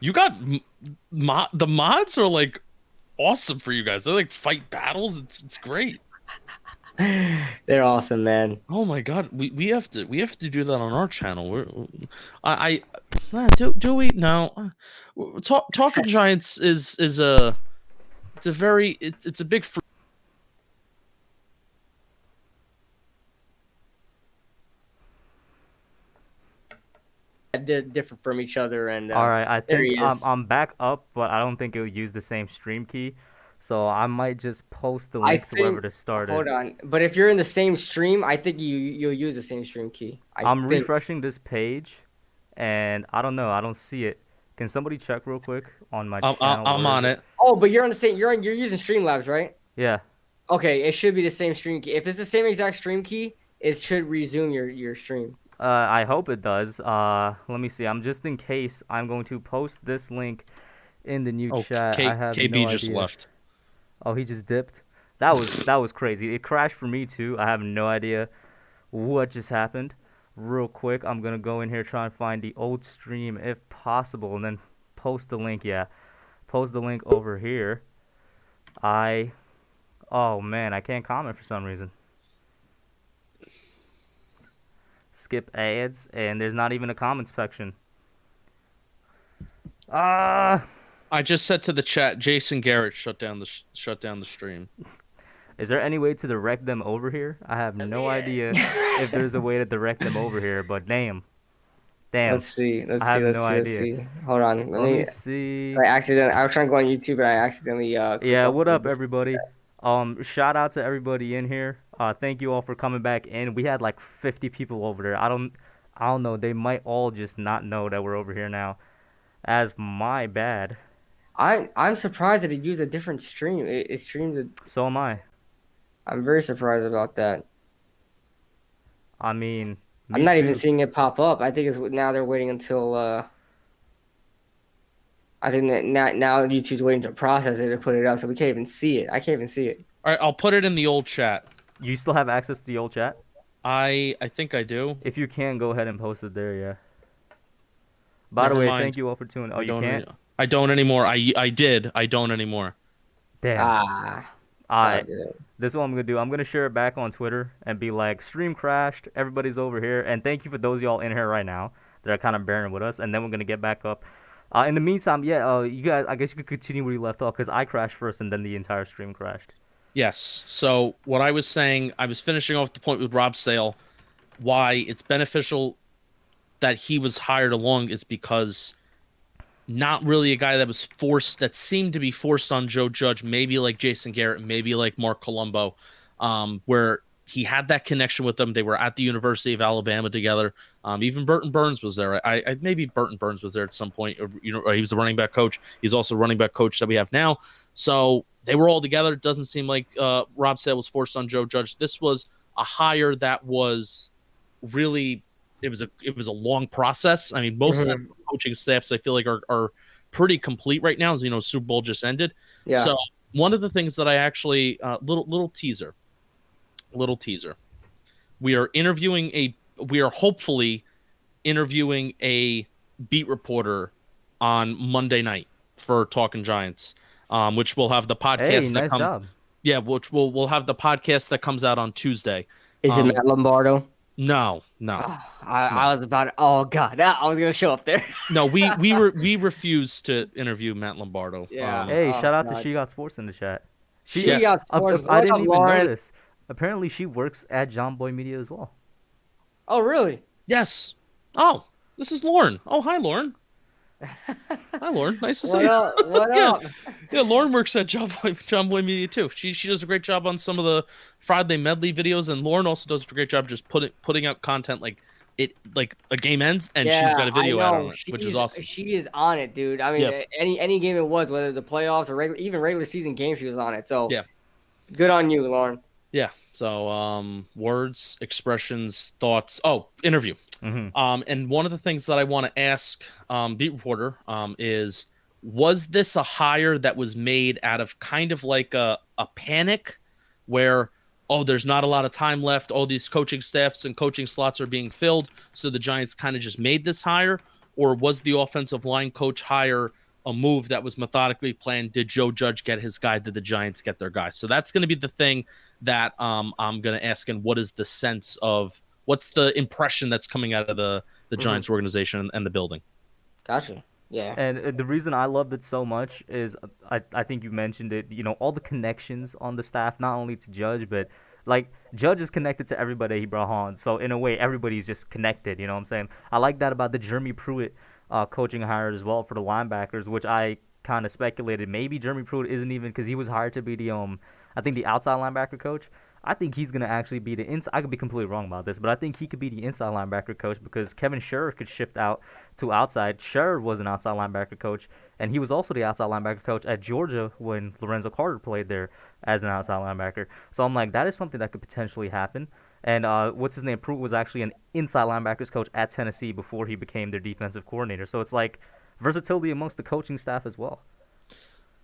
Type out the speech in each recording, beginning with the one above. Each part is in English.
You got the mods are like awesome for you guys. They like fight battles. It's great. They're awesome, man. Oh my God, we have to do that on our channel. Do we no? Talking Giants is a it's a very it's a big They're different from each other, and All right, I there think he is. I'm back up, but I don't think it'll use the same stream key, so I might just post the I link to wherever think. to start it. Hold on, but if you're in the same stream, I think you'll use the same stream key. I I'm think. refreshing this page, and I don't know, I don't see it. Can somebody check real quick on my channel? I'm Where is on it? it. Oh, but you're on the same. You're using Streamlabs, right? Yeah. Okay, it should be the same stream key. If it's the same exact stream key, it should resume your stream. I hope it does. Let me see. I'm just in case. I'm going to post this link in the new Oh, chat. I have KB no just idea. left. Oh, he just dipped. That was crazy. It crashed for me too. I have no idea what just happened. Real quick, I'm gonna go in here try and find the old stream if possible, and then post the link. Yeah, post the link over here. I, oh man, I can't comment for some reason. Skip ads, and there's not even a comment section. Ah. I just said to the chat, Jason Garrett shut down the stream. Is there any way to direct them over here? I have no idea if there's a way to direct them over here, but damn. Damn. Let's see. Let's I see. have Let's no see. Let's idea. see. Hold on. Let me see. I was trying to go on YouTube, and I accidentally clicked Yeah, off what of up, this. everybody? Shout out to everybody in here. Thank you all for coming back in. We had like 50 people over there. I don't know. They might all just not know that we're over here now. As my bad. I'm surprised that it used a different stream. It streamed it. So am I. I'm very surprised about that. I mean, I'm me not even too. seeing it pop up. I think it's now they're waiting until I think that now YouTube's waiting to process it to put it up, so we can't even see it. I can't even see it. All right, I'll put it in the old chat. You still have access to the old chat? I think I do. If you can, go ahead and post it there, yeah. By Never the way, mind. thank you all for tuning. Oh, I you don't. can't? I don't anymore. I did. I don't anymore. Damn. Ah, Alright. sorry. This is what I'm gonna do. I'm gonna share it back on Twitter and be like, stream crashed, everybody's over here, and thank you for those of y'all in here right now that are kind of bearing with us, and then we're gonna get back up. In the meantime, yeah, you guys, I guess you could continue where you left off, because I crashed first and then the entire stream crashed. Yes. So what I was saying, I was finishing off the point with Rob Sale. Why it's beneficial that he was hired along is because not really a guy that was forced, that seemed to be forced on Joe Judge, maybe like Jason Garrett, maybe like Mark Colombo, where he had that connection with them. They were at the University of Alabama together. Even Burton Burns was there. I maybe Burton Burns was there at some point. Or he was the running back coach. He's also running back coach that we have now. So they were all together. It doesn't seem like Rob Sale was forced on Joe Judge. This was a hire that was really it was a long process. I mean, most coaching staffs I feel like are pretty complete right now. As you know, Super Bowl just ended. Yeah. So one of the things that I actually little teaser. We are hopefully interviewing a beat reporter on Monday night for Talking Giants, which will have the podcast Hey, nice job. Yeah, which we'll have the podcast that comes out on Tuesday. Is it Matt Lombardo? No. I was about to, oh god, I was gonna show up there. No, we refuse to interview Matt Lombardo. Yeah. Hey, Oh, shout out to God. She Got Sports in the chat. She Yes. got sports. I What didn't up, even Lauren? know this. Apparently, she works at John Boy Media as well. Oh really? Yes. Oh, this is Lauren. Oh, hi, Lauren. Hi, Lauren. Nice to see What you. up? What Yeah. up? Yeah, Lauren works at John Boy Media too. She does a great job on some of the Friday medley videos, and Lauren also does a great job just putting out content like a game ends and she's got a video out on it, which is awesome. She is on it, dude. I mean, Yeah. any game it was, whether the playoffs or even regular season games, she was on it. So Yeah. good on you, Lauren. Yeah. So words, expressions, thoughts. Oh, interview. And one of the things that I want to ask beat reporter is, was this a hire that was made out of kind of like a panic where, oh, there's not a lot of time left, all these coaching staffs and coaching slots are being filled, so the Giants kind of just made this hire? or was the offensive line coach hire a move that was methodically planned? Did Joe Judge get his guy? Did the Giants get their guy? So that's going to be the thing that I'm going to ask. And what is the sense of what's the impression that's coming out of the Giants organization and the building? Gotcha. Yeah. And the reason I loved it so much is I think you mentioned it, all the connections on the staff, not only to Judge, but like Judge is connected to everybody he brought on. So in a way, everybody's just connected, you know what I'm saying? I like that about the Jeremy Pruitt coaching hire as well for the linebackers, which I kind of speculated maybe Jeremy Pruitt isn't even because he was hired to be the I think the outside linebacker coach. I think he's gonna actually be the inside. I could be completely wrong about this, but I think he could be the inside linebacker coach because Kevin Sherrer could shift out to outside. Sherrer was an outside linebacker coach, and he was also the outside linebacker coach at Georgia when Lorenzo Carter played there as an outside linebacker. So I'm like, that is something that could potentially happen. And what's his name? Pruitt was actually an inside linebackers coach at Tennessee before he became their defensive coordinator. So it's like versatility amongst the coaching staff as well.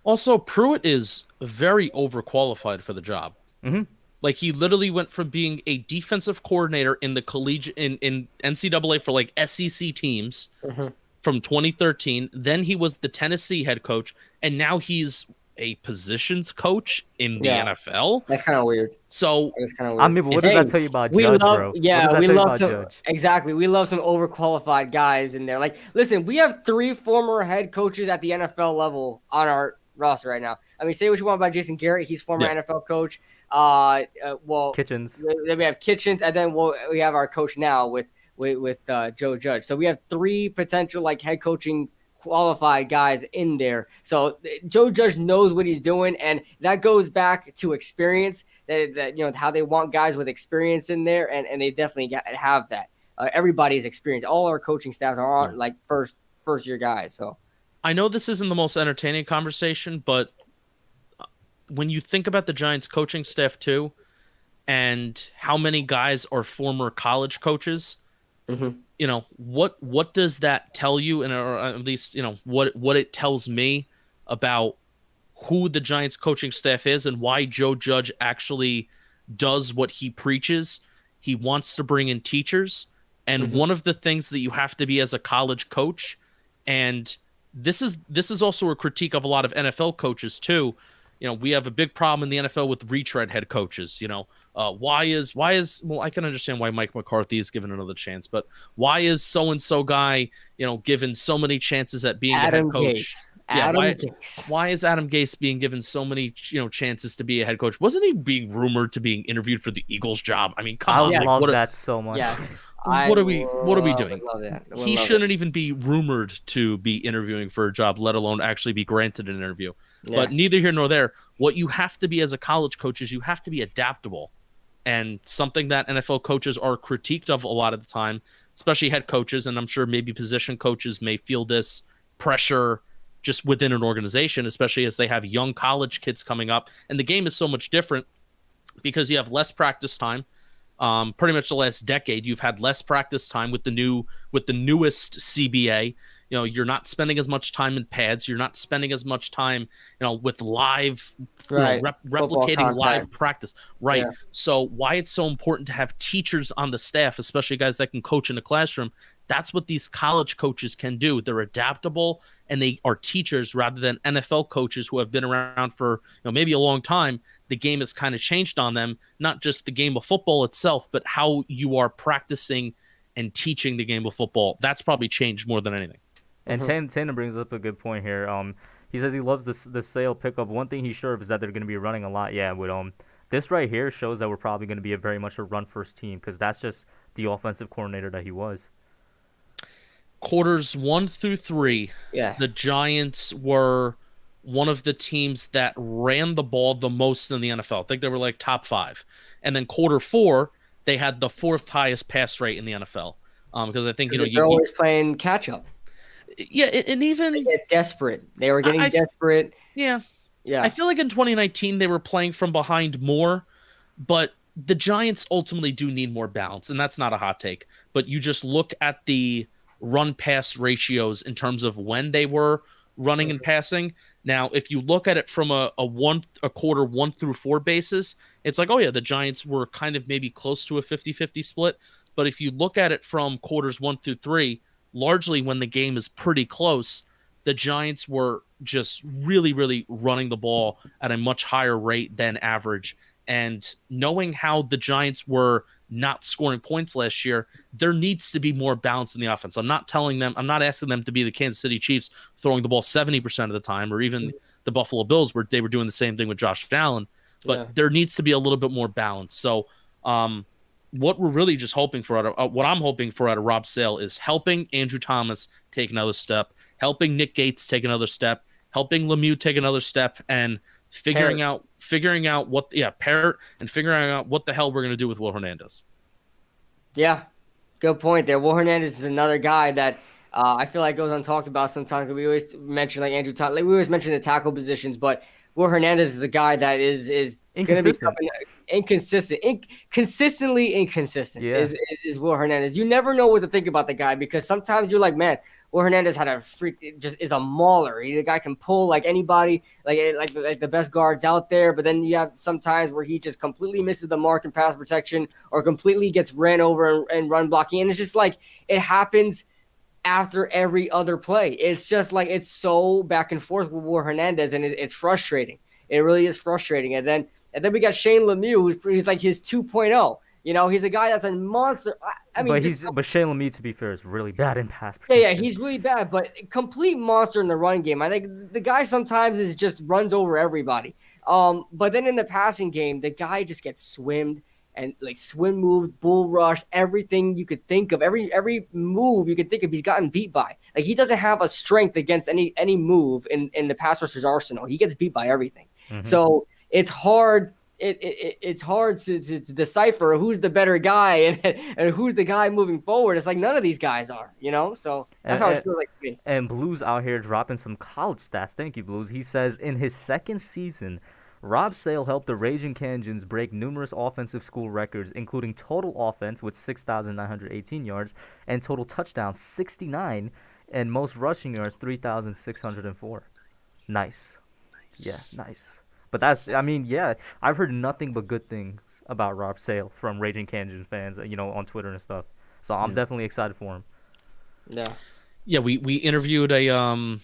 Also, Pruitt is very overqualified for the job. Mm-hmm. Like he literally went from being a defensive coordinator in the collegiate in NCAA for like SEC teams from 2013. Then he was the Tennessee head coach, and now he's a positions coach in the NFL. That's kind of weird. So That's kind of weird. I mean, but what does that tell you about we Judge, love, bro? Yeah, we love some Judge? exactly. We love some overqualified guys in there. Like, listen, we have 3 former head coaches at the NFL level on our roster right now. I mean, say what you want about Jason Garrett, he's former NFL coach. Well, Kitchens. Then we have Kitchens, and then we have our coach now with Joe Judge. So we have 3 potential like head coaching qualified guys in there. So Joe Judge knows what he's doing, and that goes back to experience. That how they want guys with experience in there, and they definitely have that. Everybody's experience. All our coaching staffs are like first year guys. So I know this isn't the most entertaining conversation, but when you think about the Giants coaching staff too, and how many guys are former college coaches, what does that tell you, and or at least what it tells me about who the Giants coaching staff is and why Joe Judge actually does what he preaches. He wants to bring in teachers, and one of the things that you have to be as a college coach, and this is also a critique of a lot of NFL coaches too. We have a big problem in the NFL with retread head coaches. Why is I can understand why Mike McCarthy is given another chance, but why is so-and-so guy, given so many chances at being a head coach? Why is Adam Gase being given so many, chances to be a head coach? Wasn't he being rumored to being interviewed for the Eagles job? I mean, come on. I love that so much. Yes. What are we doing? He shouldn't it. even be rumored to be interviewing for a job, let alone actually be granted an interview. Yeah. But neither here nor there. What you have to be as a college coach is you have to be adaptable. And something that NFL coaches are critiqued of a lot of the time, especially head coaches, and I'm sure maybe position coaches may feel this pressure just within an organization, especially as they have young college kids coming up. And the game is so much different because you have less practice time. Pretty much the last decade, you've had less practice time with the newest CBA. You're not spending as much time in pads. You're not spending as much time, with live, replicating live practice. Right. Yeah. So why it's so important to have teachers on the staff, especially guys that can coach in the classroom. That's what these college coaches can do. They're adaptable and they are teachers rather than NFL coaches who have been around for maybe a long time. The game has kind of changed on them, not just the game of football itself, but how you are practicing and teaching the game of football. That's probably changed more than anything. And Tana brings up a good point here. He says he loves the sale pickup. One thing he's sure of is that they're going to be running a lot. Yeah, with this right here shows that we're probably going to be very much a run first team because that's just the offensive coordinator that he was. Quarters 1 through 3, yeah, the Giants were one of the teams that ran the ball the most in the NFL. I think they were like top 5. And then quarter 4, they had the 4th highest pass rate in the NFL. Because I think they're always playing catch up. Yeah, and even they get desperate. They were getting desperate. Yeah. I feel like in 2019 they were playing from behind more, but the Giants ultimately do need more balance, and that's not a hot take. But you just look at the run-pass ratios in terms of when they were running and passing. Now, if you look at it from a quarter 1 through 4 basis, it's like, oh yeah, the Giants were kind of maybe close to a 50-50 split. But if you look at it from quarters 1 through 3, largely when the game is pretty close, the Giants were just really, really running the ball at a much higher rate than average. And knowing how the Giants were not scoring points last year, there needs to be more balance in the offense. I'm not asking them to be the Kansas City Chiefs throwing the ball 70% of the time, or even the Buffalo Bills where they were doing the same thing with Josh Allen, but there needs to be a little bit more balance. So, what we're really just hoping for what I'm hoping for out of Rob Sale is helping Andrew Thomas take another step, helping Nick Gates take another step, helping Lemieux take another step, and figuring out what Parrott, and figuring out what the hell we're going to do with Will Hernandez. Yeah, good point there. Will Hernandez is another guy that I feel like goes untalked about sometimes. We always mention like Andrew Thomas. Like, we always mention the tackle positions, but Will Hernandez is a guy that is going to be consistently inconsistent. Yeah. Is Will Hernandez? You never know what to think about the guy because sometimes you're like, man, Will Hernandez had a freak, just is a mauler. The guy can pull like anybody, like the best guards out there. But then you have sometimes where he just completely misses the mark in pass protection or completely gets ran over and run blocking. And it's just like it happens after every other play. It's just like it's so back and forth with Will Hernandez, and it's frustrating. It really is frustrating. And then we got Shane Lemieux, who's like his 2.0. You know, he's a guy that's a monster. I mean, but Shane Lemieux, to be fair, is really bad in pass protection. Yeah, he's really bad, but complete monster in the run game. I think the guy sometimes is just runs over everybody. But then in the passing game, the guy just gets swimmed and like swim moves, bull rush, everything you could think of, every move you could think of, he's gotten beat by. Like he doesn't have a strength against any move in the pass rusher's arsenal. He gets beat by everything. Mm-hmm. So it's hard. It's hard to decipher who's the better guy and who's the guy moving forward. It's like none of these guys are, you know? So that's how it feels like to me. And Blues out here dropping some college stats. Thank you, Blues. He says in his second season, Rob Sale helped the Raging Cajuns break numerous offensive school records, including total offense with 6,918 yards and total touchdowns 69 and most rushing yards 3,604. Nice. Yeah, nice. But that's, I mean, yeah, I've heard nothing but good things about Rob Sale from Raging Cajun fans, you know, on Twitter and stuff. So I'm definitely excited for him. Yeah, we interviewed a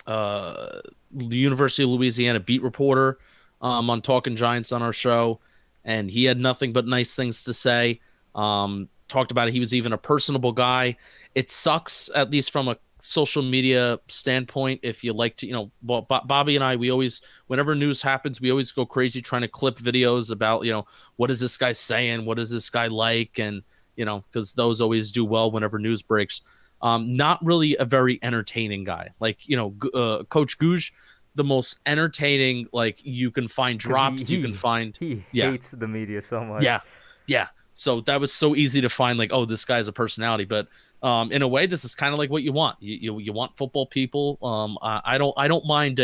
the University of Louisiana beat reporter on Talking Giants on our show, and he had nothing but nice things to say. Talked about it. He was even a personable guy. It sucks, at least from a social media standpoint, if you like to, you know, well, Bobby and I, we always, whenever news happens, we always go crazy trying to clip videos about, you know, what is this guy saying? What is this guy like? And, you know, because those always do well whenever news breaks. Not really a very entertaining guy. Like, you know, Coach Gouge, the most entertaining, like you can find drops, you can find. He hates the media so much. Yeah. So that was so easy to find, like, oh, this guy's a personality. But in a way, this is kind of like what you want. You want football people. I don't mind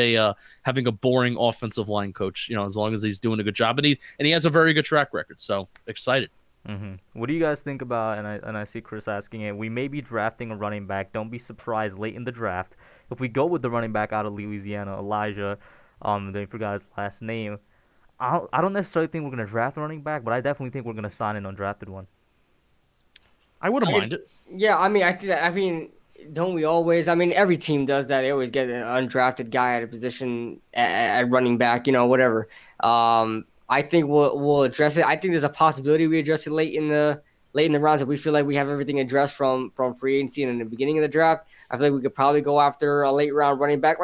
having a boring offensive line coach, you know, as long as he's doing a good job, and he has a very good track record. So excited. Mm-hmm. What do you guys think about? And I see Chris asking it. We may be drafting a running back. Don't be surprised late in the draft if we go with the running back out of Louisiana, Elijah. They forgot his last name. I don't necessarily think we're going to draft a running back, but I definitely think we're going to sign an undrafted one. I wouldn't mind it. Yeah, I mean, don't we always? I mean, every team does that. They always get an undrafted guy at a position at running back, you know, whatever. I think we'll address it. I think there's a possibility we address it late in the rounds if we feel like we have everything addressed from free agency and in the beginning of the draft. I feel like we could probably go after a late round running back,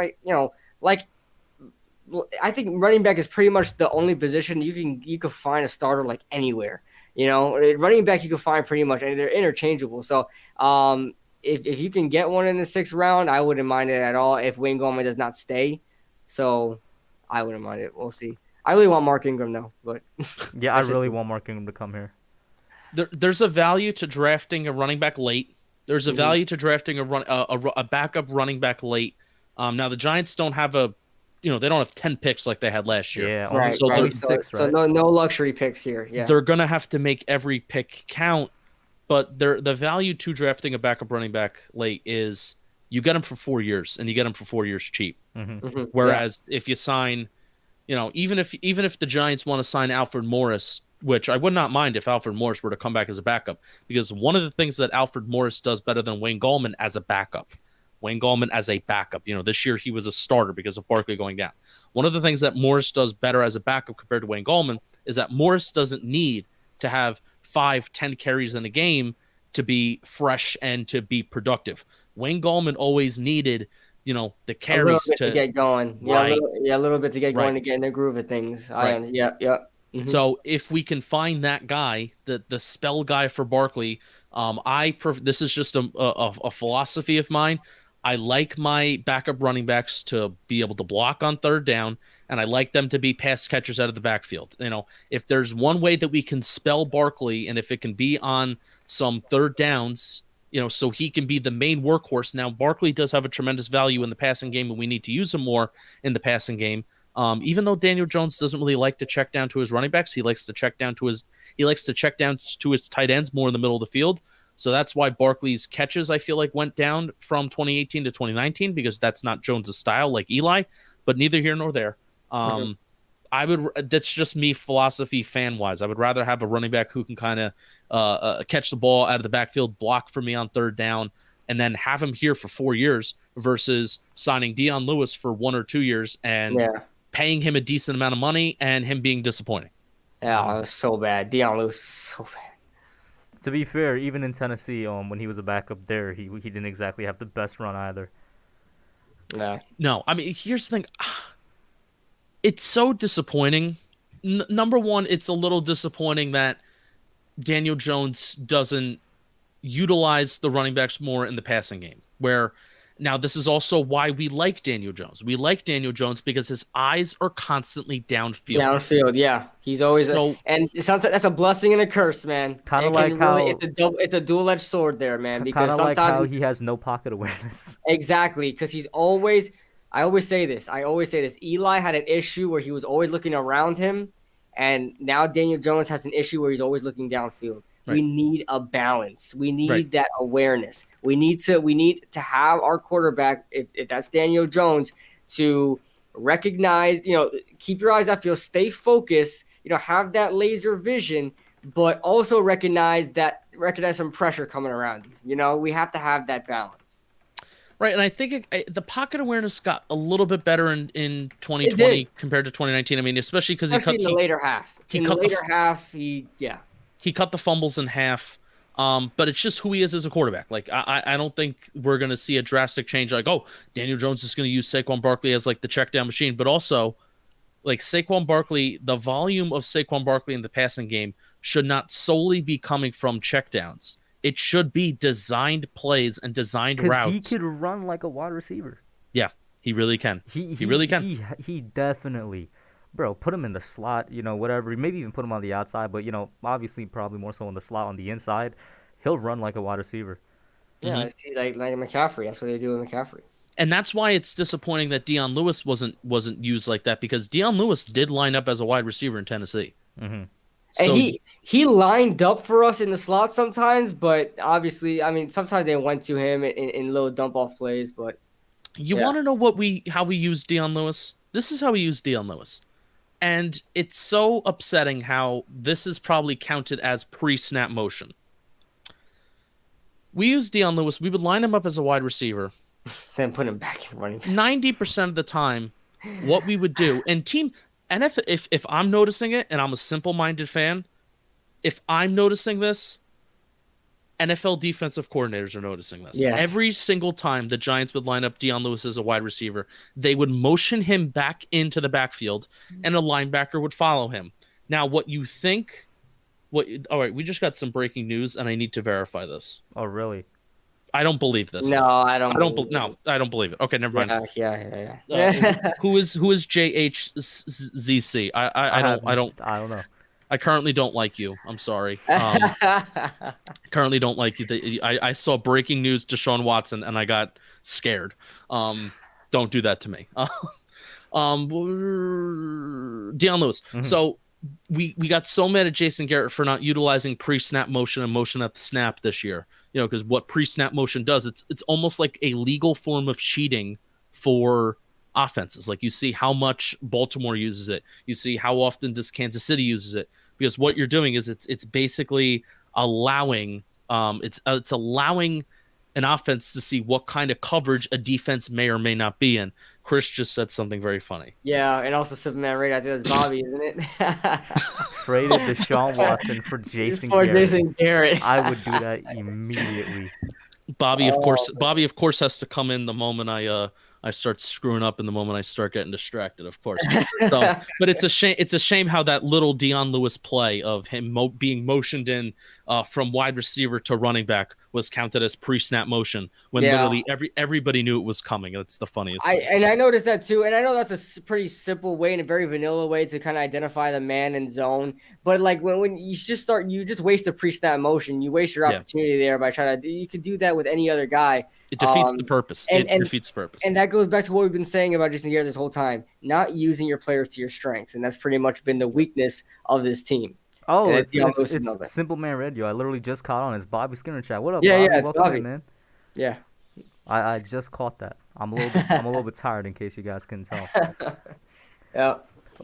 I think running back is pretty much the only position you can find a starter like anywhere. You know, running back you can find pretty much, and they're interchangeable. So if you can get one in the 6th round, I wouldn't mind it at all if Wayne Gallman does not stay. So I wouldn't mind it. We'll see. I really want Mark Ingram though, but yeah, I really want Mark Ingram to come here. There's a value to drafting a running back late. There's a value to drafting a backup running back late. Now the Giants don't have they don't have 10 picks like they had last year. Yeah, right. So no luxury picks here. Yeah, they're gonna have to make every pick count. But the value to drafting a backup running back late is you get him for 4 years, and you get him for 4 years cheap. Mm-hmm. Whereas if you sign, you know, even if the Giants want to sign Alfred Morris which I would not mind if Alfred Morris were to come back as a backup, because one of the things that Alfred Morris does better than Wayne Gallman as a backup, this year he was a starter because of Barkley going down. One of the things that Morris does better as a backup compared to Wayne Gallman is that Morris doesn't need to have 5-10 carries in a game to be fresh and to be productive. Wayne Gallman always needed, the carries a little bit to get going. Right. A little bit to get going Right. to get in the groove of things. Right. Yeah. Mm-hmm. So if we can find that guy, the spell guy for Barkley, this is just a philosophy of mine. I like my backup running backs to be able to block on third down, and I like them to be pass catchers out of the backfield. If there's one way that we can spell Barkley, and if it can be on some third downs, so he can be the main workhorse. Now, Barkley does have a tremendous value in the passing game, and we need to use him more in the passing game. Even though Daniel Jones doesn't really like to check down to his running backs, he likes to check down to his tight ends more in the middle of the field. So that's why Barkley's catches, I feel like, went down from 2018 to 2019, because that's not Jones's style like Eli, but neither here nor there. That's just me philosophy fan wise. I would rather have a running back who can kind of catch the ball out of the backfield, block for me on third down, and then have him here for 4 years versus signing Dion Lewis for 1 or 2 years and paying him a decent amount of money and him being disappointing. Yeah, it was so bad. Dion Lewis was so bad. To be fair, even in Tennessee, when he was a backup there, he didn't exactly have the best run either. No. I mean, here's the thing. It's so disappointing. Number one, it's a little disappointing that Daniel Jones doesn't utilize the running backs more in the passing game, where now this is also why we like Daniel Jones. We like Daniel Jones because his eyes are constantly downfield. Yeah. He's always and it sounds like that's a blessing and a curse, man. Kind of like how it's a dual-edged sword there, man. Because kind of sometimes like how he has no pocket awareness. Exactly, because he's always. I always say this. Eli had an issue where he was always looking around him, and now Daniel Jones has an issue where he's always looking downfield. Right. We need a balance. We need that awareness. We need to have our quarterback, if that's Daniel Jones, to recognize, keep your eyes downfield, stay focused, have that laser vision, but also recognize some pressure coming around you. We have to have that balance. Right, and I think the pocket awareness got a little bit better in 2020 compared to 2019. I mean, especially because in the later half. He cut the fumbles in half. But it's just who he is as a quarterback. Like, I don't think we're going to see a drastic change. Like, Daniel Jones is going to use Saquon Barkley as like the check down machine. But also, like Saquon Barkley, the volume of Saquon Barkley in the passing game should not solely be coming from checkdowns. It should be designed plays and designed routes. He could run like a wide receiver. Yeah, he really can. He really can. He definitely, bro, put him in the slot, whatever. Maybe even put him on the outside, but, obviously probably more so on the slot on the inside. He'll run like a wide receiver. Yeah, I see, like McCaffrey. That's what they do with McCaffrey. And that's why it's disappointing that Dion Lewis wasn't used like that, because Dion Lewis did line up as a wide receiver in Tennessee. Mm-hmm. So, and he lined up for us in the slot sometimes, but obviously, I mean, sometimes they went to him in little dump-off plays. But you want to know how we use Dion Lewis? This is how we use Dion Lewis. And it's so upsetting how this is probably counted as pre-snap motion. We use Dion Lewis. We would line him up as a wide receiver. Then put him back in running back. 90% of the time, what we would do, and if I'm noticing it, and I'm a simple-minded fan, if I'm noticing this, NFL defensive coordinators are noticing this. Yes. Every single time the Giants would line up Dion Lewis as a wide receiver, they would motion him back into the backfield, and a linebacker would follow him. Now, all right, we just got some breaking news, and I need to verify this. Oh, really? I don't believe this. No, I don't. I don't believe it. Okay, never mind. Yeah. Who is JHZC? I don't know. I currently don't like you. I'm sorry. Currently don't like you. I saw breaking news to Deshaun Watson and I got scared. Don't do that to me. Dion Lewis. Mm-hmm. So we got so mad at Jason Garrett for not utilizing pre-snap motion and motion at the snap this year. Because what pre-snap motion does, it's almost like a legal form of cheating for offenses. Like you see how much Baltimore uses it. You see how often does Kansas City uses it. Because what you're doing is it's basically allowing it's allowing an offense to see what kind of coverage a defense may or may not be in. Chris just said something very funny. Yeah, and also Superman Raid. I think that's Bobby, isn't it? Traded Deshaun Watson for It's Jason for Garrett. Jason Garrett. I would do that immediately. Bobby, of Oh, course, Bobby, of course, has to come in the moment I start screwing up, in the moment I start getting distracted, of course. So, but it's a shame. It's a shame how that little Dion Lewis play of him being motioned in from wide receiver to running back was counted as pre-snap motion when Yeah. literally everybody knew it was coming. It's the funniest thing. And I noticed that too, and I know that's a pretty simple way and a very vanilla way to kind of identify the man and zone. But like when you just start, you just waste a pre-snap motion. You waste your Yeah. opportunity there by trying to. You could do that with any other guy. It defeats the purpose. and- It defeats the purpose. And that goes back to what we've been saying about Jason Garrett this whole time: not using your players to your strengths, and that's pretty much been the weakness of this team. Oh, And it's, Dion it's, Lewis it's knows that. Simple Man Radio. I literally just caught on. It's Bobby Skinner chat. What up, Yeah, Bobby? yeah, it's Welcome Bobby. in, man. Yeah. I just caught that. I'm a little bit tired, in case you guys can tell. Yeah.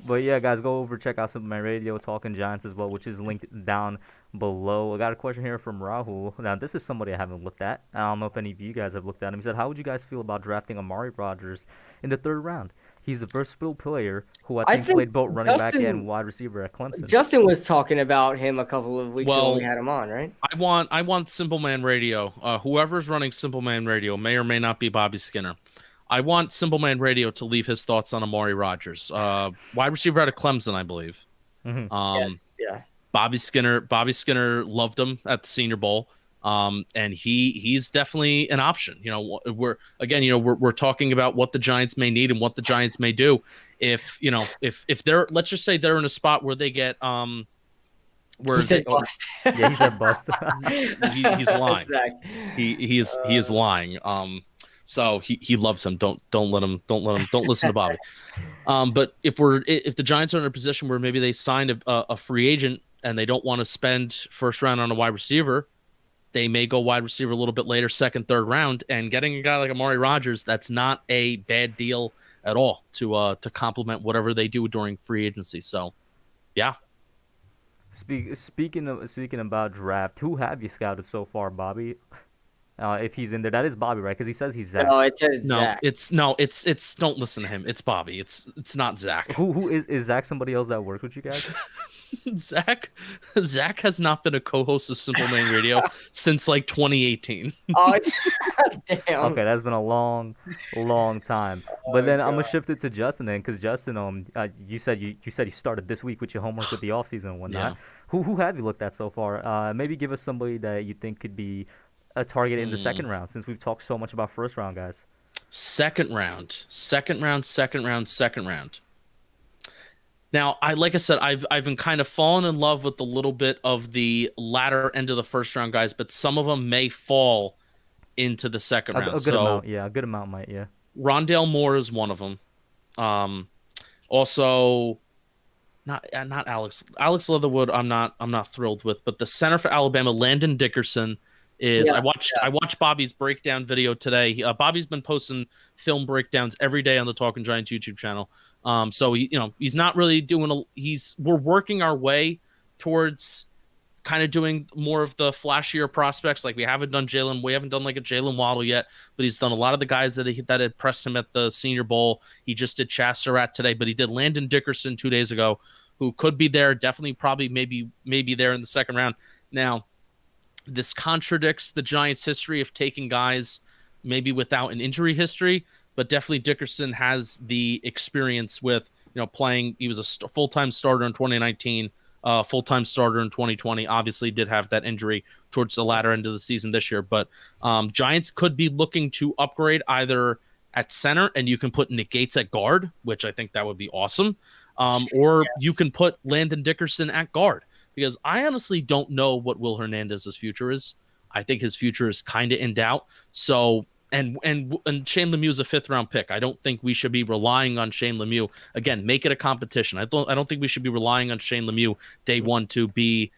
But yeah, guys, go over check out Superman Radio, Talking Giants as well, which is linked down below. I got a question here from Rahul. Now, this is somebody I haven't looked at. I don't know if any of you guys have looked at him. He said, "How would you guys feel about drafting Amari Rodgers in the 3rd round? He's a versatile player who I think played both running back Justin- and wide receiver at Clemson." Justin was talking about him a couple of weeks ago Well, when we had him on, right? I want Simple Man Radio. Whoever's running Simple Man Radio may or may not be Bobby Skinner. I want Simple Man Radio to leave his thoughts on Amari Rodgers, wide receiver out of Clemson, I believe. Mhm. Yes. Yeah. Bobby Skinner loved him at the Senior Bowl, and he's definitely an option. You know, we're talking about what the Giants may need and what the Giants may do. If they're, let's just say they're in a spot where they get where He said they, bust. Yeah, he said bust. he's lying. Exactly. He is lying. So he loves him. Don't listen to Bobby. But if the Giants are in a position where maybe they signed a free agent and they don't want to spend 1st round on a wide receiver, they may go wide receiver a little bit later, 2nd, 3rd round, and getting a guy like Amari Rodgers, that's not a bad deal at all to complement whatever they do during free agency. So, yeah. Speaking about draft, who have you scouted so far, Bobby? If he's in there, that is Bobby, right? Because he says he's Zach. No, it's No, Zach. it's don't listen to him. It's Bobby. It's not Zach. Who is Zach? Somebody else that works with you guys? Zach has not been a co-host of Simple Man Radio since like 2018. Oh, damn. Okay, that's been a long time. But then I'm gonna God. shift it to Justin then, because Justin, you said you started this week with your homework with the offseason and whatnot. Who have you looked at so far? Maybe give us somebody that you think could be a target in the 2nd round, since we've talked so much about 1st round guys. Second round. Now, like I said, I've been kind of fallen in love with a little bit of the latter end of the 1st round guys, but some of them may fall into the 2nd round. A good amount, yeah. A good amount might, yeah. Rondale Moore is one of them. Also, not Alex Leatherwood. I'm not thrilled with, but the center for Alabama, Landon Dickerson, is. I watched Bobby's breakdown video today. Bobby's been posting film breakdowns every day on the Talking Giants YouTube channel. So he's not really doing we're working our way towards kind of doing more of the flashier prospects. Like we haven't done like a Jalen Waddle yet, but he's done a lot of the guys that had pressed him at the Senior Bowl. He just did Chasserat today, but he did Landon Dickerson 2 days ago, who could be there, definitely, probably, maybe there in the 2nd round. Now, this contradicts the Giants' history of taking guys maybe without an injury history, but definitely Dickerson has the experience with playing. He was a full-time starter in 2019. Full-time starter in 2020, obviously did have that injury towards the latter end of the season this year. But Giants could be looking to upgrade either at center, and you can put Nick Gates at guard, which I think that would be awesome. Or you can put Landon Dickerson at guard, because I honestly don't know what Will Hernandez's future is. I think his future is kind of in doubt. So, and Shane Lemieux is a 5th round pick. I don't think we should be relying on Shane Lemieux. Again, make it a competition. I don't think we should be relying on Shane Lemieux day one to be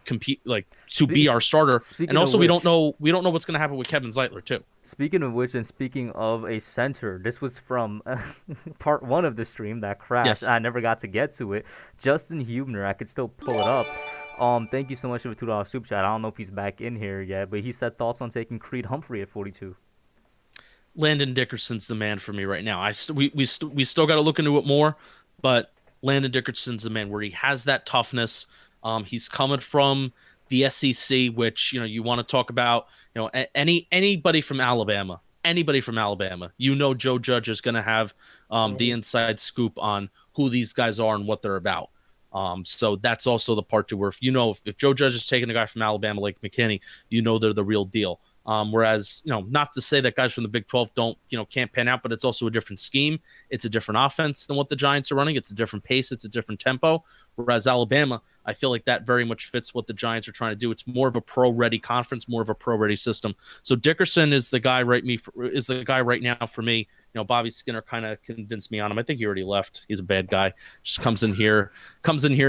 compete like to be our starter. And Speaking of also we which, don't know what's going to happen with Kevin Zeitler too. Speaking of which, and speaking of a center, this was from part one of the stream that crashed. Yes. I never got to get to it. Justin Hubner, I could still pull it up. Thank you so much for the $2 super chat. I don't know if he's back in here yet, but he said thoughts on taking Creed Humphrey at 42. Landon Dickerson's the man for me right now. We still got to look into it more, but Landon Dickerson's the man where he has that toughness. He's coming from the SEC, which you want to talk about. Anybody from Alabama, Joe Judge is going to have the inside scoop on who these guys are and what they're about. So that's also the part to where if Joe Judge is taking a guy from Alabama like McKinney, they're the real deal. Whereas, not to say that guys from the Big 12 can't pan out, but it's also a different scheme. It's a different offense than what the Giants are running. It's a different pace. It's a different tempo. Whereas Alabama, I feel like that very much fits what the Giants are trying to do. It's more of a pro-ready conference, more of a pro-ready system. So Dickerson is the guy right now for me. Bobby Skinner kind of convinced me on him. I think he already left. He's a bad guy. Just comes in here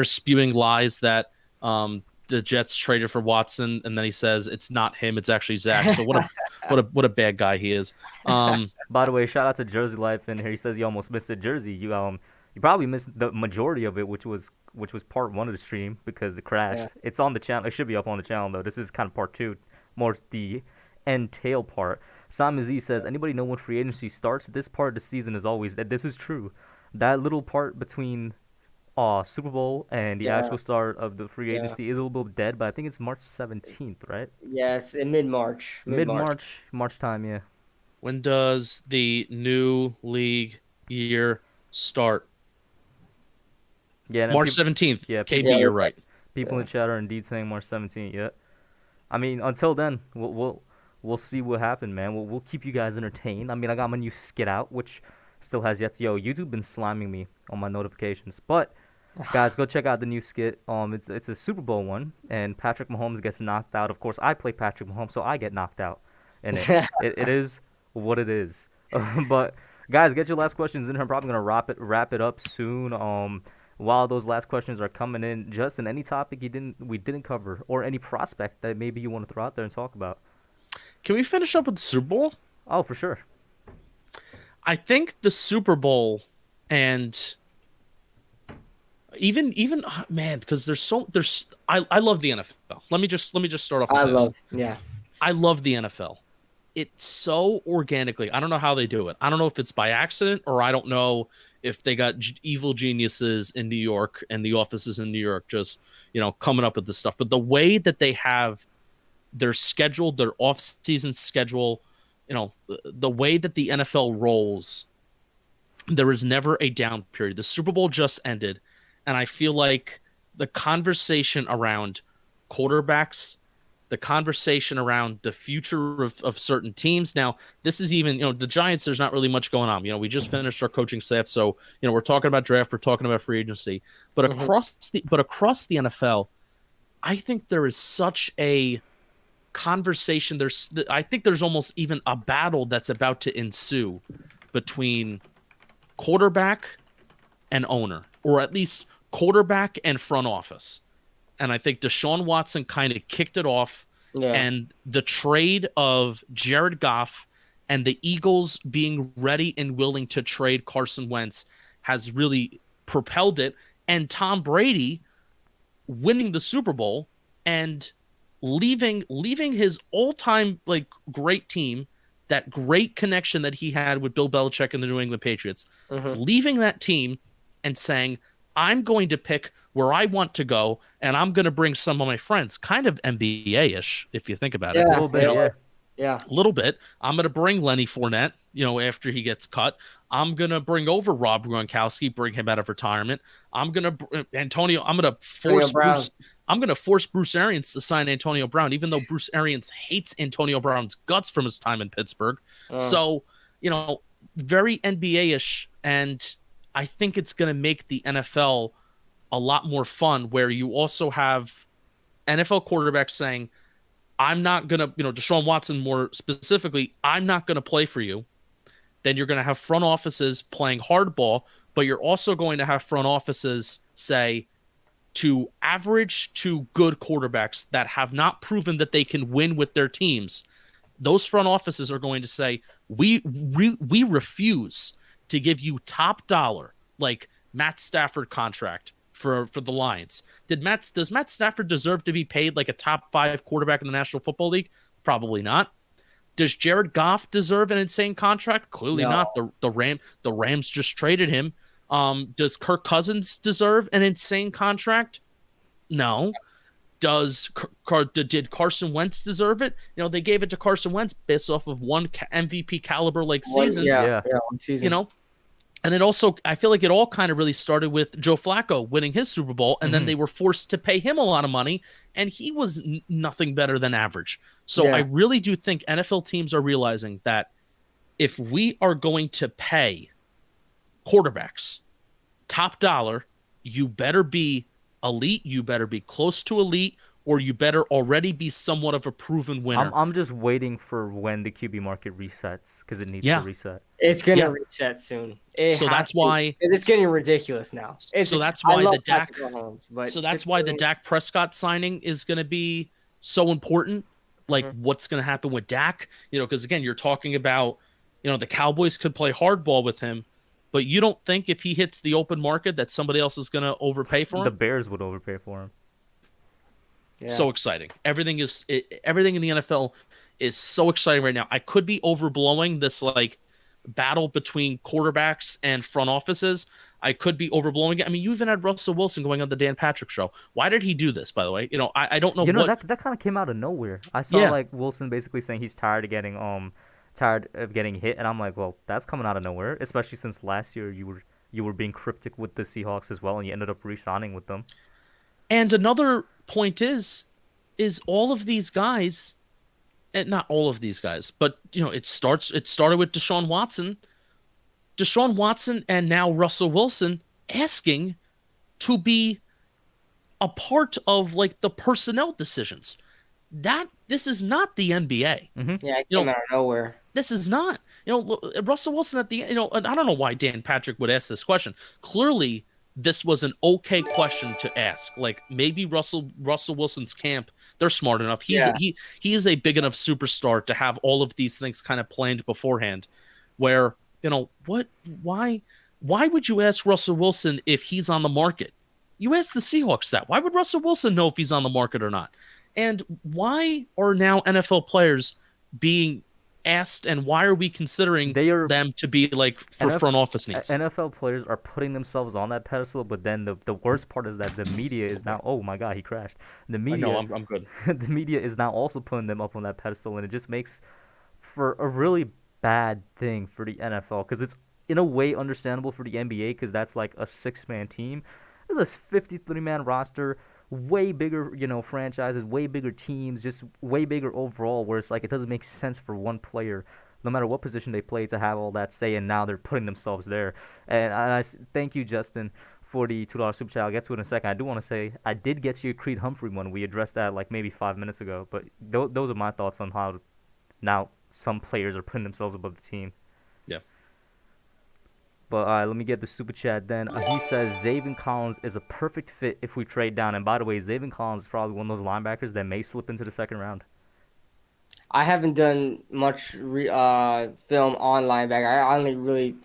spewing lies that the Jets traded for Watson, and then he says it's not him, it's actually Zach. So what a bad guy he is. By the way, shout out to Jersey Life in here. He says you almost missed it, Jersey. You probably missed the majority of it, which was part one of the stream because it crashed. Yeah. It's on the channel. It should be up on the channel though. This is kind of part two, more the end tail part. Simon Z says, anybody know when free agency starts? This part of the season is always that. This is true. That little part between Super Bowl and the actual start of the free agency is a little bit dead, but I think it's March 17th, right? Yes, in mid-March. March time, yeah. When does the new league year start? Yeah, March 17th. Yeah, KB, you're right. People in the chat are indeed saying March 17th. Yeah. I mean, until then, we'll see what happens, man. We'll keep you guys entertained. I mean, I got my new skit out, which still has yet to. YouTube been slamming me on my notifications, but guys, go check out the new skit. It's a Super Bowl one, and Patrick Mahomes gets knocked out. Of course, I play Patrick Mahomes, so I get knocked out, and it is what it is. But guys, get your last questions in here. I'm probably gonna wrap it up soon. While those last questions are coming in, Justin, any topic we didn't cover, or any prospect that maybe you want to throw out there and talk about. Can we finish up with the Super Bowl? Oh, for sure. I think the Super Bowl and even man, because I love the NFL. Let me just start off. I love the NFL. It's so organically. I don't know how they do it. I don't know if it's by accident or I don't know if they got evil geniuses in New York and the offices in New York just coming up with this stuff. But the way that they have their schedule, their off-season schedule, the way that the NFL rolls, there is never a down period. The Super Bowl just ended, and I feel like the conversation around quarterbacks, the conversation around the future of certain teams. Now, this is even, the Giants, there's not really much going on. We just finished our coaching staff, so, we're talking about draft, we're talking about free agency. But across the NFL, I think there is such a conversation. I think there's almost even a battle that's about to ensue between quarterback and owner, or at least quarterback and front office. And I think Deshaun Watson kind of kicked it off. Yeah. And the trade of Jared Goff and the Eagles being ready and willing to trade Carson Wentz has really propelled it. And Tom Brady winning the Super Bowl and leaving his all-time great team, that great connection that he had with Bill Belichick and the New England Patriots, leaving that team and saying, I'm going to pick where I want to go, and I'm going to bring some of my friends. Kind of NBA-ish, if you think about it. A little bit, yeah. A little bit. I'm going to bring Lenny Fournette, after he gets cut. I'm going to bring over Rob Gronkowski, bring him out of retirement. I'm going to force Bruce Arians to sign Antonio Brown, even though Bruce Arians hates Antonio Brown's guts from his time in Pittsburgh. So, very NBA-ish, and I think it's going to make the NFL a lot more fun, where you also have NFL quarterbacks saying, I'm not going to, Deshaun Watson more specifically, I'm not going to play for you. Then you're going to have front offices playing hardball, but you're also going to have front offices say, to average to good quarterbacks that have not proven that they can win with their teams, those front offices are going to say, we refuse to give you top dollar, like Matt Stafford contract for the Lions. Does Matt Stafford deserve to be paid like a top 5 quarterback in the National Football League? Probably not. Does Jared Goff deserve an insane contract? Clearly No. not. The Rams just traded him. Does Kirk Cousins deserve an insane contract? No. Did Carson Wentz deserve it? They gave it to Carson Wentz based off of one MVP caliber season. Yeah. One season. And it also, I feel like it all kind of really started with Joe Flacco winning his Super Bowl, and then they were forced to pay him a lot of money, and he was nothing better than average. So I really do think NFL teams are realizing that if we are going to pay quarterbacks top dollar, you better be elite, you better be close to elite, or you better already be somewhat of a proven winner. I'm just waiting for when the QB market resets because it needs to reset. It's gonna reset soon. So that's why it's getting ridiculous now. So that's why the Dak. Mahomes, So that's why the Dak Prescott signing is going to be so important. Like what's going to happen with Dak? Because again, you're talking about, the Cowboys could play hardball with him, but you don't think if he hits the open market that somebody else is going to overpay for him? The Bears would overpay for him. Yeah. So exciting. Everything in the NFL is so exciting right now. I could be overblowing this battle between quarterbacks and front offices. I could be overblowing it. I mean, you even had Russell Wilson going on the Dan Patrick show. Why did he do this, by the way? I don't know what... that kind of came out of nowhere. I saw Wilson basically saying he's tired of getting hit, and I'm like, well, that's coming out of nowhere, especially since last year you were being cryptic with the Seahawks as well, and you ended up re-signing with them. And another point is all of these guys, and not all of these guys, but it started with Deshaun Watson and now Russell Wilson asking to be a part of the personnel decisions. This is not the NBA. Yeah, it came out of nowhere. This is not. Russell Wilson at the and I don't know why Dan Patrick would ask this question. Clearly, this was an okay question to ask. Maybe Russell Wilson's camp, they're smart enough. He is a big enough superstar to have all of these things kind of planned beforehand. Where why would you ask Russell Wilson if he's on the market? You ask the Seahawks that. Why would Russell Wilson know if he's on the market or not? And why are now NFL players being asked, and why are we considering them to be for front office needs? NFL players are putting themselves on that pedestal, but then the worst part is that the media is now, oh my god, he crashed. The media, I know, I'm good. The media is now also putting them up on that pedestal, and it just makes for a really bad thing for the NFL, because it's in a way understandable for the NBA, because that's like a 6-man team. There's a 53-man roster, way bigger, franchises, way bigger teams, just way bigger overall, where it's it doesn't make sense for one player, no matter what position they play, to have all that say, and now they're putting themselves there. And I thank you, Justin, for the $2 super chat. I'll get to it in a second. I do want to say I did get to your Creed Humphrey one. We addressed that maybe 5 minutes ago, but those are my thoughts on how now some players are putting themselves above the team. Yeah. But all right, let me get the super chat then. He says Zaven Collins is a perfect fit if we trade down. And by the way, Zaven Collins is probably one of those linebackers that may slip into the second round. I haven't done much film on linebacker. I only really,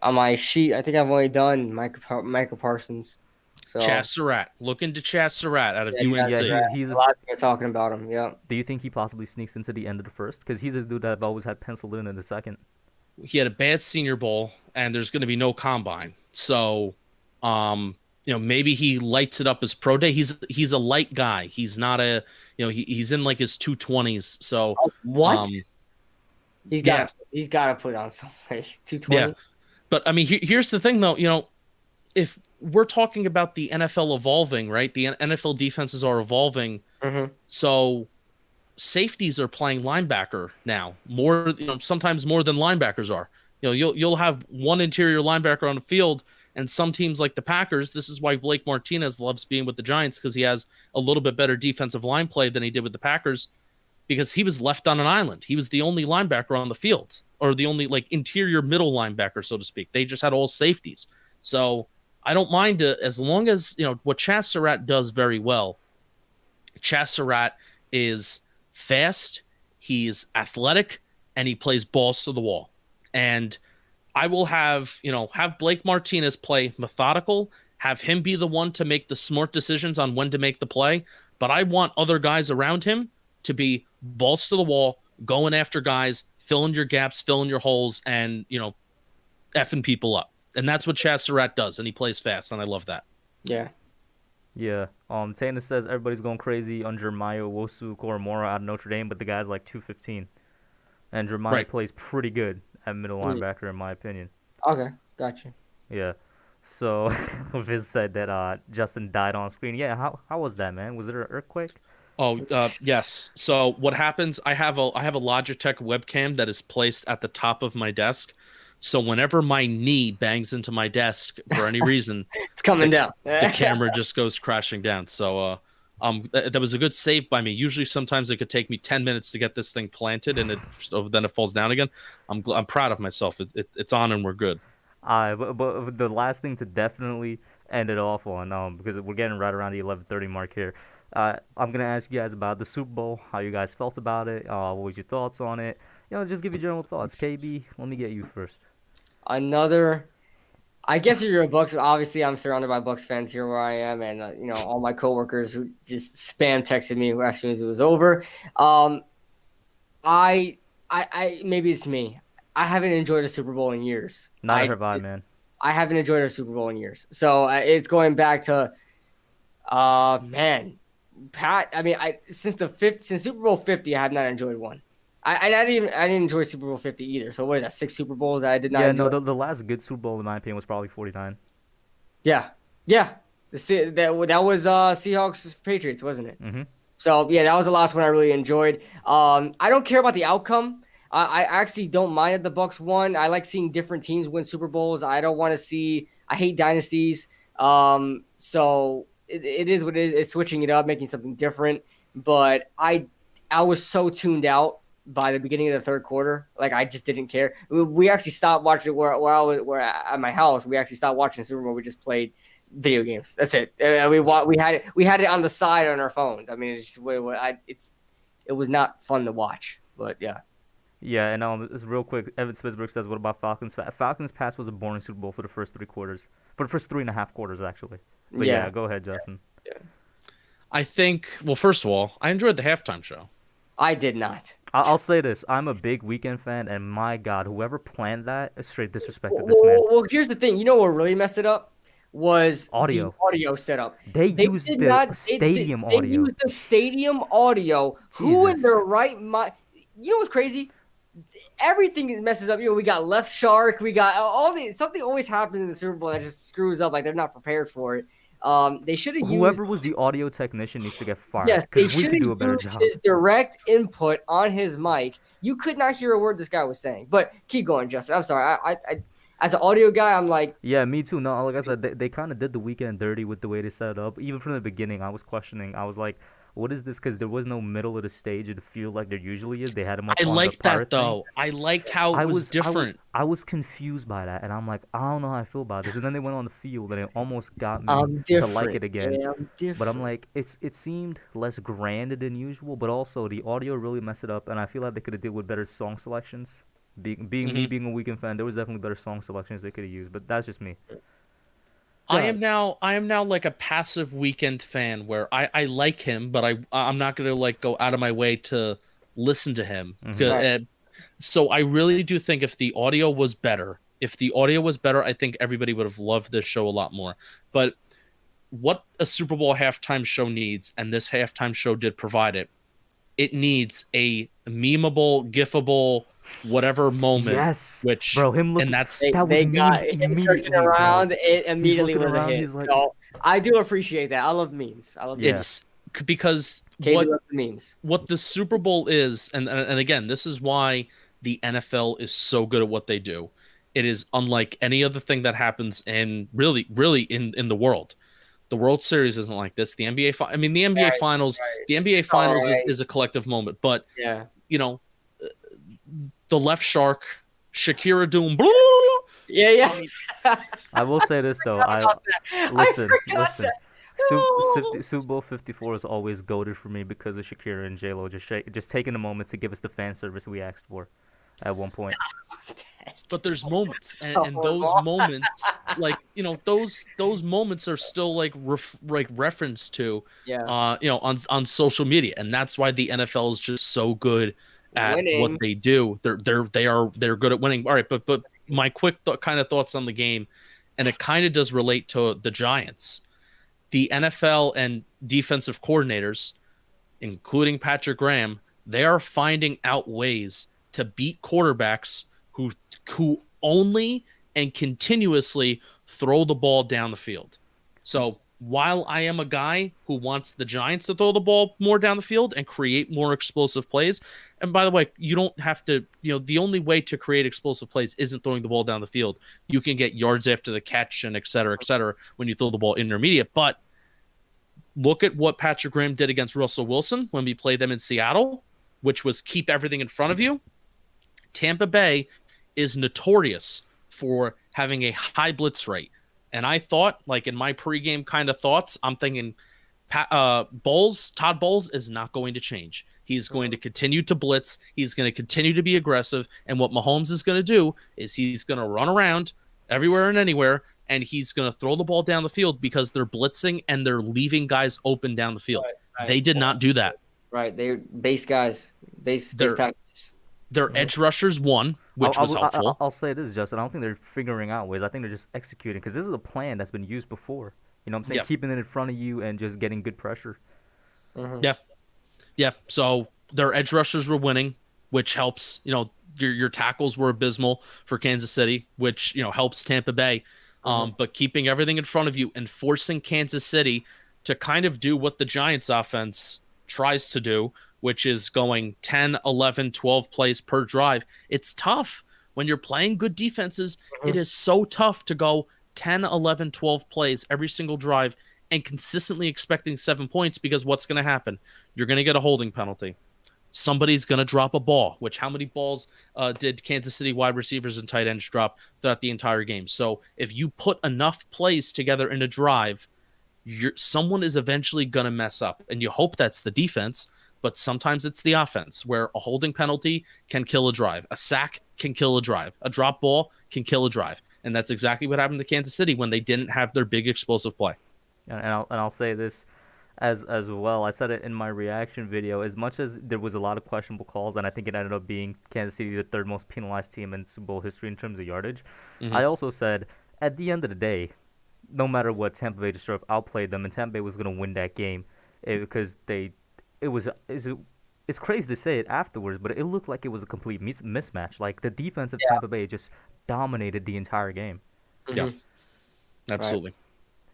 on my sheet, I think I've only done Micah Parsons. So Chaz Surratt. Look into Chaz Surratt out of UNC. Yeah, he's a lot of people are talking about him. Yeah. Do you think he possibly sneaks into the end of the first? Because he's a dude that I've always had penciled in the second. He had a bad Senior Bowl, and there's going to be no combine. So, maybe he lights it up his pro day. He's a light guy. He's not he's in his 220s. So what? He's got to put on something. 220. Yeah, but I mean, here's the thing though. If we're talking about the NFL evolving, right? The NFL defenses are evolving. Mm-hmm. So safeties are playing linebacker now more, sometimes more than linebackers are. You'll have one interior linebacker on the field, and some teams like the Packers, this is why Blake Martinez loves being with the Giants, because he has a little bit better defensive line play than he did with the Packers, because he was left on an island. He was the only linebacker on the field, or the only interior middle linebacker, so to speak. They just had all safeties. So I don't mind it as long as, what Chaz Surratt does very well. Chaz Surratt is fast, he's athletic, and he plays balls to the wall. And I will have Blake Martinez play methodical, have him be the one to make the smart decisions on when to make the play. But I want other guys around him to be balls to the wall, going after guys, filling your gaps, filling your holes, and, effing people up. And that's what Chaz Surratt does, and he plays fast, and I love that. Yeah. Yeah. Tana says everybody's going crazy on Jeremiah Wosu Koromora out of Notre Dame, but the guy's like 215. And Jeremiah plays pretty good at middle linebacker, in my opinion. Okay, gotcha. Yeah. So Viz said that Justin died on screen. Yeah, how was that, man? Was it an earthquake? Oh, yes. So what happens? I have a Logitech webcam that is placed at the top of my desk. So whenever my knee bangs into my desk for any reason, it's coming down. The camera just goes crashing down. So that was a good save by me. Usually, sometimes it could take me 10 minutes to get this thing planted, and then it falls down again. I'm proud of myself. It's on, and we're good. But the last thing to definitely end it off on, because we're getting right around the 11:30 mark here. I'm gonna ask you guys about the Super Bowl, how you guys felt about it, what was your thoughts on it? Just give your general thoughts. KB, let me get you first. I guess if you're a Bucks, obviously I'm surrounded by Bucks fans here where I am, and all my coworkers who just spam texted me as soon as it was over. I maybe it's me. I haven't enjoyed a Super Bowl in years. Neither have I, man. I haven't enjoyed a Super Bowl in years. So it's going back to, man, Pat. I mean, since Super Bowl 50, I have not enjoyed one. I didn't enjoy Super Bowl 50 either. So what is that? 6 Super Bowls that I did not. Yeah, enjoy? no, the last good Super Bowl in my opinion was probably 49. Yeah. That was Seahawks Patriots, wasn't it? Mm-hmm. So yeah, that was the last one I really enjoyed. I don't care about the outcome. I actually don't mind that the Bucks won. I like seeing different teams win Super Bowls. I don't want to see. I hate dynasties. So it is what it is. It's switching it up, making something different. But I was so tuned out by the beginning of the third quarter. Like, I just didn't care. We actually stopped watching where at my house. We actually stopped watching Super Bowl. We just played video games. That's it. We had it on the side on our phones. I mean, it was not fun to watch. But yeah. Yeah, and just real quick, Evan Spitsberg says, "What about Falcons? Falcons pass was a boring Super Bowl for the first 3 quarters, for the first 3.5 quarters actually." But yeah, go ahead, Justin. Yeah. I think. Well, first of all, I enjoyed the halftime show. I did not. I'll say this: I'm a big Weeknd fan, and my God, whoever planned that is straight disrespected this man. Well, here's the thing. You know what really messed it up was audio. The audio setup. They used the stadium audio. They used the stadium audio. Jesus. Who in their right mind? You know what's crazy? Everything messes up. We got left shark. We got something always happens in the Super Bowl that just screws up. Like, they're not prepared for it. They should have used. Whoever was the audio technician needs to get fired. Yes, they should have used his direct input on his mic. You could not hear a word this guy was saying. But keep going, Justin. I'm sorry. I as an audio guy, I'm like. Yeah, me too. No, like I said, they kind of did the Weeknd dirty with the way they set it up. Even from the beginning, I was questioning. I was like, what is this? Because there was no middle of the stage of the field like there usually is. They had him up. I liked that though. I liked how it was different. I was confused by that, and I'm like, I don't know how I feel about this. And then they went on the field, and it almost got me to like it again. Yeah, but I'm like, it seemed less grand than usual, but also the audio really messed it up, and I feel like they could have did with better song selections. Me being a Weeknd fan, there was definitely better song selections they could have used, but that's just me. I am now like a passive Weeknd fan where I like him, but I'm not gonna like go out of my way to listen to him. Right. So I really do think if the audio was better, I think everybody would have loved this show a lot more. But what a Super Bowl halftime show needs, and this halftime show did provide it, it needs a memeable, gifable, whatever moment. Yes, which bro, him looking, and they got him searching around. Bro. It immediately was a hit. Like, so I do appreciate that. I love memes. It's because what the Super Bowl is, and again, this is why the NFL is so good at what they do. It is unlike any other thing that happens in really in the world. The World Series isn't like this. The NBA, the NBA Finals, the NBA Finals is a collective moment. But yeah, the left shark, Shakira doing Yeah, yeah. I mean, I will say this though. Forgot about that. I forgot Listen. that. No. Super Bowl 54 is always goaded for me because of Shakira and J Lo just taking a moment to give us the fan service we asked for at one point. but there's moments, So and those horrible. moments, like those moments are still like referenced to, Yeah. on social media, and that's why the NFL is just so good at what Winning. they do. They're good at winning. All right, but my quick kind of thoughts on the game, and it kind of does relate to the Giants. The NFL and defensive coordinators, including Patrick Graham, they are finding out ways to beat quarterbacks who only and continuously throw the ball down the field. So while I am a guy who wants the Giants to throw the ball more down the field and create more explosive plays, and by the way, you don't have to, the only way to create explosive plays isn't throwing the ball down the field. You can get yards after the catch and et cetera, when you throw the ball intermediate. But look at what Patrick Graham did against Russell Wilson when we played them in Seattle, which was keep everything in front of you. Tampa Bay is notorious for having a high blitz rate. And I thought, like in my pregame kind of thoughts, I'm thinking Todd Bowles is not going to change. He's going to continue to blitz. He's going to continue to be aggressive. And what Mahomes is going to do is he's going to run around everywhere and anywhere, and he's going to throw the ball down the field because they're blitzing and they're leaving guys open down the field. Right. They did not do that. Right. They're base guys. Base Their packages. edge rushers won, which was helpful. I'll say this, Justin. I don't think they're figuring out ways. I think they're just executing because this is a plan that's been used before. You know what I'm saying? Yeah. Keeping it in front of you and just getting good pressure. Yeah. Yeah. So their edge rushers were winning, which helps. Your tackles were abysmal for Kansas City, which helps Tampa Bay. But keeping everything in front of you and forcing Kansas City to kind of do what the Giants offense tries to do, which is going 10, 11, 12 plays per drive. It's tough when you're playing good defenses. It is so tough to go 10, 11, 12 plays every single drive and consistently expecting 7 points, because what's going to happen? You're going to get a holding penalty. Somebody's going to drop a ball, which how many balls did Kansas City wide receivers and tight ends drop throughout the entire game? So if you put enough plays together in a drive, someone is eventually going to mess up. And you hope that's the defense, but sometimes it's the offense, where a holding penalty can kill a drive. A sack can kill a drive. A drop ball can kill a drive. And that's exactly what happened to Kansas City when they didn't have their big explosive play. And I'll say this as well. I said it in my reaction video. As much as there was a lot of questionable calls, and I think it ended up being Kansas City the third most penalized team in Super Bowl history in terms of yardage, I also said at the end of the day, no matter what, Tampa Bay just sort of outplayed them, and Tampa Bay was going to win that game because it's crazy to say it afterwards, but it looked like it was a complete mismatch. Like the defense of Tampa Bay just dominated the entire game. Yeah, absolutely. Right.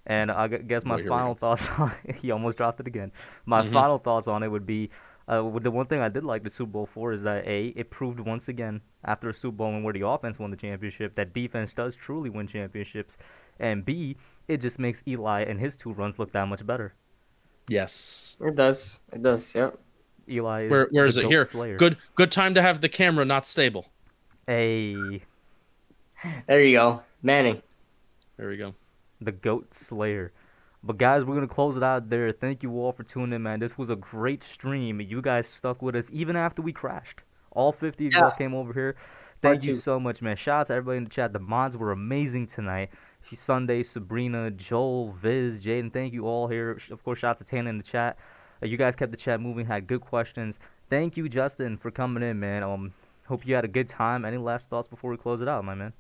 And I guess my final thoughts on it, he almost dropped it again. My final thoughts on it would be, the one thing I did like the Super Bowl for is that A, it proved once again after a Super Bowl and where the offense won the championship that defense does truly win championships, and B, it just makes Eli and his 2 runs look that much better. Yes, it does. It does. Yep. Eli is where is it here? Slayer. Good time to have the camera not stable. Hey, there you go, Manning. There we go. The GOAT Slayer. But guys, we're going to close it out there. Thank you all for tuning in, man. This was a great stream. You guys stuck with us even after we crashed. All 50 of y'all came over here. Thank you so much, man. Shout out to everybody in the chat. The mods were amazing tonight. Sunday, Sabrina, Joel, Viz, Jaden, thank you all here. Of course, shout out to Tana in the chat. You guys kept the chat moving, had good questions. Thank you, Justin, for coming in, man. Hope you had a good time. Any last thoughts before we close it out, my man?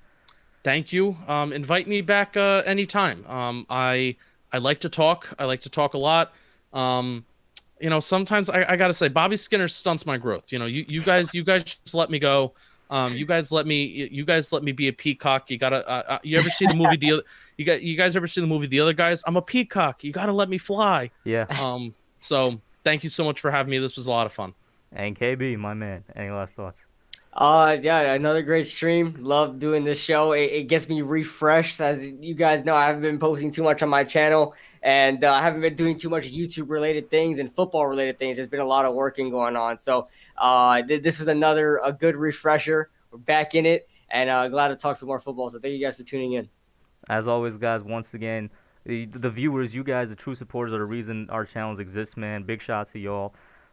Thank you. Invite me back anytime. I like to talk. I like to talk a lot. Sometimes I gotta say, Bobby Skinner stunts my growth. You guys just let me go. You guys let me be a peacock. You gotta. You ever see the movie you guys ever see the movie The Other Guys? I'm a peacock. You gotta let me fly. Yeah. So thank you so much for having me. This was a lot of fun. And KB, my man, any last thoughts? Yeah, another great stream. Love doing this show. It gets me refreshed. As you guys know, I haven't been posting too much on my channel, and I haven't been doing too much YouTube related things and football related things. There's been a lot of working going on. So this was a good refresher. We're back in it. and glad to talk some more football. So thank you guys for tuning in. As always, guys, once again, the viewers, you guys, the true supporters are the reason our channels exist, man. Big shout out to y'all.